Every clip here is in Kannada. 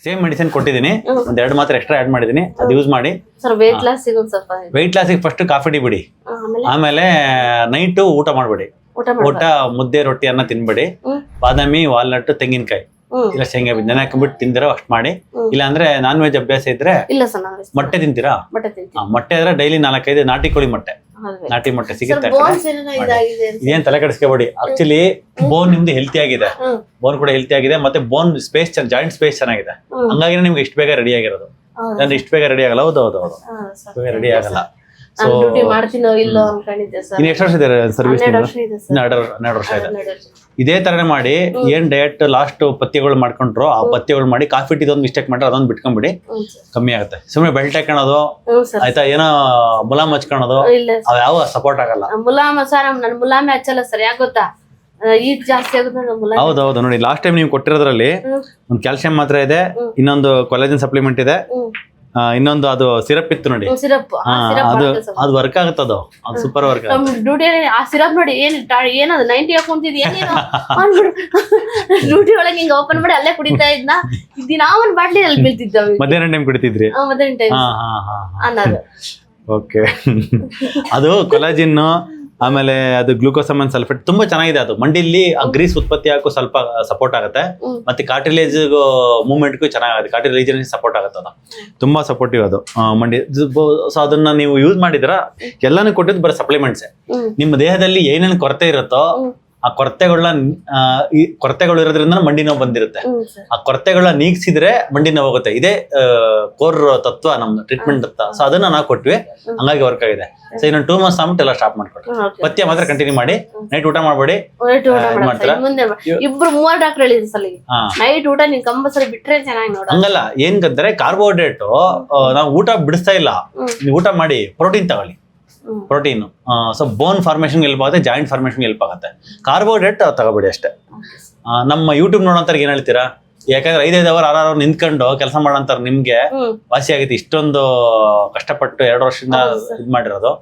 ಸೇಮ್ ಮೆಡಿಸಿನ್ ಕೊಟ್ಟಿದ್ದೀನಿ, ಒಂದ್ 2 ಮಾತ್ರೆ ಎಕ್ಸ್ಟ್ರಾ ಆಡ್ ಮಾಡಿದ್ದೀನಿ, ಅದು ಯೂಸ್ ಮಾಡಿ. ಸರ್ ವೆಯ್ಟ್ ಲಾಸ್ ಸಿಗೋದು ಸ್ವಲ್ಪ. ವೆಯ್ಟ್ ಲಾಸಿಗೆ ಫಸ್ಟ್ ಕಾಫಿ ಟೀ ಬಿಡಿ, ಆಮೇಲೆ ನೈಟು ಊಟ ಮಾಡಬೇಡಿ. ಊಟ ಮುದ್ದೆ ರೊಟ್ಟಿ ಅನ್ನ ತಿನ್ಬೇಡಿ. ಬಾದಾಮಿ, ವಾಲ್ನಟ್, ತೆಂಗಿನಕಾಯಿ ಇಲ್ಲ ಶೇಂಗಾ ಬೀಜ ನೆನೆ ಹಾಕ್ಬಿಟ್ಟು ತಿಂದಿರೋ ಅಷ್ಟು ಮಾಡಿ. ಇಲ್ಲ ಅಂದ್ರೆ ನಾನ್ ವೆಜ್ ಅಭ್ಯಾಸ ಇದ್ರೆ ಮೊಟ್ಟೆ ತಿಂತೀರಾ? ಮೊಟ್ಟೆ ಆದ್ರೆ ಡೈಲಿ 4-5 ನಾಟಿ ಕೋಳಿ ಮೊಟ್ಟೆ, ನಾಟಿ ಮೊಟ್ಟೆ ಸಿಗುತ್ತೆ. ಇದೇನ್ ತಲೆ ಕೆಡಿಸ್ಕೋಬೇಡಿ. ಆಕ್ಚುಲಿ ಬೋನ್ ನಿಮ್ದು ಹೆಲ್ತಿ ಆಗಿದೆ, ಬೋನ್ ಕೂಡ ಹೆಲ್ತಿ ಆಗಿದೆ, ಮತ್ತೆ ಬೋನ್ ಸ್ಪೇಸ್ ಜಾಯಿಂಟ್ ಸ್ಪೇಸ್ ಚೆನ್ನಾಗಿದೆ. ಹಂಗಾಗಿ ನಿಮ್ಗೆ ಇಷ್ಟು ಬೇಗ ರೆಡಿ ಆಗಿರೋದು. ನಾನು ಇಷ್ಟು ಬೇಗ ರೆಡಿ ಆಗಲ್ಲ. ಹೌದು ಬೇಗ ರೆಡಿ ಆಗಲ್ಲ. ಇನ್ನು ಎಷ್ಟು ವರ್ಷ ಇದೆ ಸರ್ವಿಸ್? 12 ವರ್ಷ ಇದೆ. ಇದೇ ತರನೇ ಮಾಡಿ. ಏನ್ ಡಯಟ್ ಲಾಸ್ಟ್ ಪಥ್ಯಗಳು ಮಾಡ್ಕೊಂಡ್ರು ಆ ಪಥ್ಯಗಳು ಮಾಡಿ. ಕಾಫಿ ಟೀ ಒಂದು ಮಿಸ್ಟೇಕ್ ಮಾಡ್ರೆ ಅದೊಂದು ಬಿಟ್ಕೊಂಡ್ಬಿಡಿ, ಕಮ್ಮಿ ಆಗುತ್ತೆ. ಸುಮ್ಮನೆ ಬೆಲ್ಟ್ ಹಾಕೋದು ಆಯ್ತಾ, ಏನೋ ಮುಲಾಮ್ ಹಚ್ಕೊಳೋದು ಅವ್ ಯಾವ ಸಪೋರ್ಟ್ ಆಗಲ್ಲ. ಮುಲಾಮ ಸರ್ ನನ್ ಮುಲಾಮೆ ಹಚ್ಚಲ್ಲ ಸರ್, ಯಾಕೆ ಗೊತ್ತಾ, ಈಟ್ ಜಾಸ್ತಿ ಆಗುತ್ತೆ. ಹೌದೌದು ನೋಡಿ, ಲಾಸ್ಟ್ ಟೈಮ್ ನೀವು ಕೊಟ್ಟಿರೋದ್ರಲ್ಲಿ ಒಂದು ಕ್ಯಾಲ್ಸಿಯಂ ಮಾತ್ರ ಇದೆ, ಇನ್ನೊಂದು ಕೊಲಾಜಿನ್ ಸಪ್ಲಿಮೆಂಟ್ ಇದೆ, ಇನ್ನೊಂದು ಅದು ಸಿರಪ್ ಇತ್ತು ನೋಡಿ, ಅದು ವರ್ಕ್ ಆಗುತ್ತೆ. ಅದು ಸೂಪರ್ ವರ್ಕ್ ಡ್ಯೂಟಿ. ಆ ಸಿರಪ್ ನೋಡಿ ಏನದು 90 ಹಾಕೊಂತಿದ್ ಏನೇನು ಡ್ಯೂಟಿ ಒಳಗೆ ಹಿಂಗ ಓಪನ್ ಮಾಡಿ ಅಲ್ಲೇ ಕುಡಿತಾ ಇದ್ನ. ದಿನ ಒಂದ್ ಬಾಟ್ಲಿ ಅಲ್ಲಿ ಬೀಳ್ತಿದ್ದ. ಮಧ್ಯಾಹ್ನ ಟೈಮ್ ಕುಡಿತಿದ್ರಿ? ಮಧ್ಯಾಹ್ನ ಟೈಮ್ ಅನ್ನೋದು. ಓಕೆ. ಅದು ಕೊಲಾಜಿನ್, ಆಮೇಲೆ ಅದು ಗ್ಲೂಕೋಸಮೈನ್ ಸಲ್ಫೇಟ್ ತುಂಬಾ ಚೆನ್ನಾಗಿದೆ. ಅದು ಮಂಡಿಲಿ ಆ ಗ್ರೀಸ್ ಉತ್ಪತ್ತಿ ಆಗಕ್ಕೂ ಸ್ವಲ್ಪ ಸಪೋರ್ಟ್ ಆಗುತ್ತೆ, ಮತ್ತೆ ಕಾರ್ಟಿಲೇಜ್ ಮೂವ್ಮೆಂಟ್ಗೂ ಚೆನ್ನಾಗುತ್ತೆ, ಕಾರ್ಟಿಲೇಜ್ ಸಪೋರ್ಟ್ ಆಗುತ್ತೆ. ಅದು ತುಂಬಾ ಸಪೋರ್ಟಿವ್ ಅದು ಮಂಡಿ. ಸೊ ಅದನ್ನ ನೀವು ಯೂಸ್ ಮಾಡಿದ್ರ ಎಲ್ಲಾನು ಕೊಟ್ಟಿದ್ದು ಬರೀ ಸಪ್ಲಿಮೆಂಟ್ಸ್. ನಿಮ್ಮ ದೇಹದಲ್ಲಿ ಏನೇನು ಕೊರತೆ ಇರುತ್ತೋ ಆ ಕೊರತೆಗಳು ಇರೋದ್ರಿಂದ ಮಂಡಿ ನೋವು ಬಂದಿರುತ್ತೆ. ಆ ಕೊರತೆಗಳನ್ನ ನೀಗಿಸಿದ್ರೆ ಮಂಡಿ ನೋವು ಹೋಗುತ್ತೆ. ಇದೇ ಕೋರ್ ತತ್ವ ನಮ್ದು ಟ್ರೀಟ್ಮೆಂಟ್ ತತ್ವ. ಸೊ ಅದನ್ನ ನಾವು ಕೊಟ್ವಿ, ಹಂಗಾಗಿ ವರ್ಕ್ ಆಗಿದೆ. ಸೊ ಇನ್ನೊಂದು 2 ಮಂತ್ಸ್ ಆಗ್ಬಿಟ್ಟು ಎಲ್ಲ ಸ್ಟಾಪ್ ಮಾಡ್ಕೊಟ್ರಿ. ಪಥ್ಯ ಮಾತ್ರ ಕಂಟಿನ್ಯೂ ಮಾಡಿ, ನೈಟ್ ಊಟ ಮಾಡಬೇಡಿ. ಇಬ್ರು 3 ಡಾಕ್ಟರ್ ಹೇಳಿದ್ರು ಸಲ ನೈಟ್ ಊಟ ನೀನ್ ಕಂಪಲ್ಸರಿ ಬಿಟ್ರೆ ಚೆನ್ನಾಗಿ ನೋಡ. ಹಂಗಲ್ಲ, ಏನ್ಕಂದ್ರೆ ಕಾರ್ಬೋಹೈಡ್ರೇಟ್ ನಾವು ಊಟ ಬಿಡಿಸ್ತಾ ಇಲ್ಲ, ನೀವು ಊಟ ಮಾಡಿ ಪ್ರೋಟೀನ್ ತಗೊಳ್ಳಿ. ಪ್ರೋಟೀನ್ ಸೊ ಬೋನ್ ಫಾರ್ಮೇಶನ್ ಹೆಲ್ಪ್ ಆಗುತ್ತೆ, ಜಾಯಿಂಟ್ ಫಾರ್ಮೇಶನ್ ಹೆಲ್ಪ್ ಆಗುತ್ತೆ. ಕಾರ್ಬೋಹೈಡ್ರೇಟ್ ತಗೋಬೇಡಿ ಅಷ್ಟೇ. ನಮ್ಮ ಯೂಟ್ಯೂಬ್ ನೋಡೋಂತಾರೆ ಏನ್ ಹೇಳ್ತೀರಾ? ಯಾಕಂದ್ರೆ 5 ಅವರ್ 6 ಅವರ್ ನಿಂತ್ಕೊಂಡು ಕೆಲಸ ಮಾಡೋಂತಾರ ನಿಮ್ಗೆ ವಾಸಿ ಆಗೈತಿ. ಇಷ್ಟೊಂದು ಕಷ್ಟಪಟ್ಟು 2 ವರ್ಷದಿಂದ ಇದ್ ಮಾಡಿರೋದು.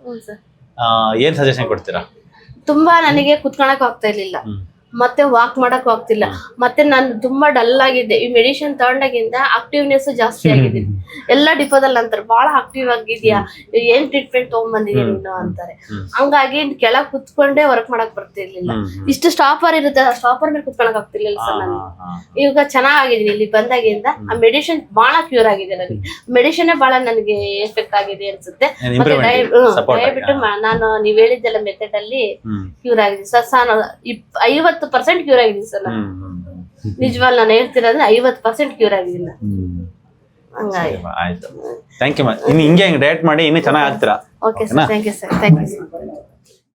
ಏನ್ ಸಜೆಷನ್ ಕೊಡ್ತೀರಾ? ತುಂಬಾ ನನಗೆ ಕುತ್ಕೊಳಕ್ ಆಗ್ತಾ ಇರ್ಲಿಲ್ಲ, ಮತ್ತೆ ವಾಕ್ ಮಾಡಕ್ ಆಗ್ತಿಲ್ಲ, ಮತ್ತೆ ನಾನು ತುಂಬಾ ಡಲ್ ಆಗಿದ್ದೆ. ಈ ಮೆಡಿಸಿನ್ ತಗೊಂಡಾಗಿಂದ ಆಕ್ಟಿವ್ನೆಸ್ ಜಾಸ್ತಿ ಆಗಿದೆ. ಎಲ್ಲ ಡಿಪೋದಲ್ಲಿ ಅಂತಾರೆ ಬಹಳ ಆಕ್ಟಿವ್ ಆಗಿದ್ಯಾ, ಏನ್ ಟ್ರೀಟ್ಮೆಂಟ್ ತಗೊಂಡ್ಬಂದಿದ್ಯಾ ನೀನು ಅಂತಾರೆ. ಹಂಗಾಗಿ ಕೆಳಗ್ ಕುತ್ಕೊಂಡೇ ವರ್ಕ್ ಮಾಡಕ್ ಬರ್ತಿರ್ಲಿಲ್ಲ. ಇಷ್ಟು ಸ್ಟಾಪರ್ ಇರುತ್ತೆ, ಆ ಸ್ಟಾಪರ್ ಮೇಲೆ ಕುತ್ಕೊಳಕ್ ಆಗ್ತಿರ್ಲಿಲ್ಲ ಸರ್ ನಾನು. ಈಗ ಚೆನ್ನಾಗಿದ್ದೀನಿ ಇಲ್ಲಿ ಬಂದಾಗಿಂದ. ಆ ಮೆಡಿಸಿನ್ ಬಹಳ ಕ್ಯೂರ್ ಆಗಿದೆ ನನಗೆ. ಮೆಡಿಸಿನ್ ಬಹಳ ನನಗೆ ಎಫೆಕ್ಟ್ ಆಗಿದೆ ಅನ್ಸುತ್ತೆ. ಮತ್ತೆ ದಯವಿಟ್ಟು ನಾನು ನೀವ್ ಹೇಳಿದ್ದೆಲ್ಲ ಮೆಥಡ್ ಅಲ್ಲಿ ಕ್ಯೂರ್ ಆಗಿದೆ ಸರ್. 50% ಕ್ಯೂರ್ ಆಗಿದ್ದೀನಿ ಸರ್ ನಾನು. ನಿಜವಾಗ್ ನಾನು ಹೇಳ್ತಿರೋದ್ರೆ 50% ಕ್ಯೂರ್ ಆಗಿದ್ದೀನಿ. ಆಯ್ತು, ಥ್ಯಾಂಕ್ ಯು. ಇನ್ನು ಹಿಂಗೆ ಡಯಟ್ ಮಾಡಿ ಇನ್ನೂ ಚೆನ್ನಾಗಿ ಆಗ್ತೀರಾ. Okay sir, thank you sir, thank you sir.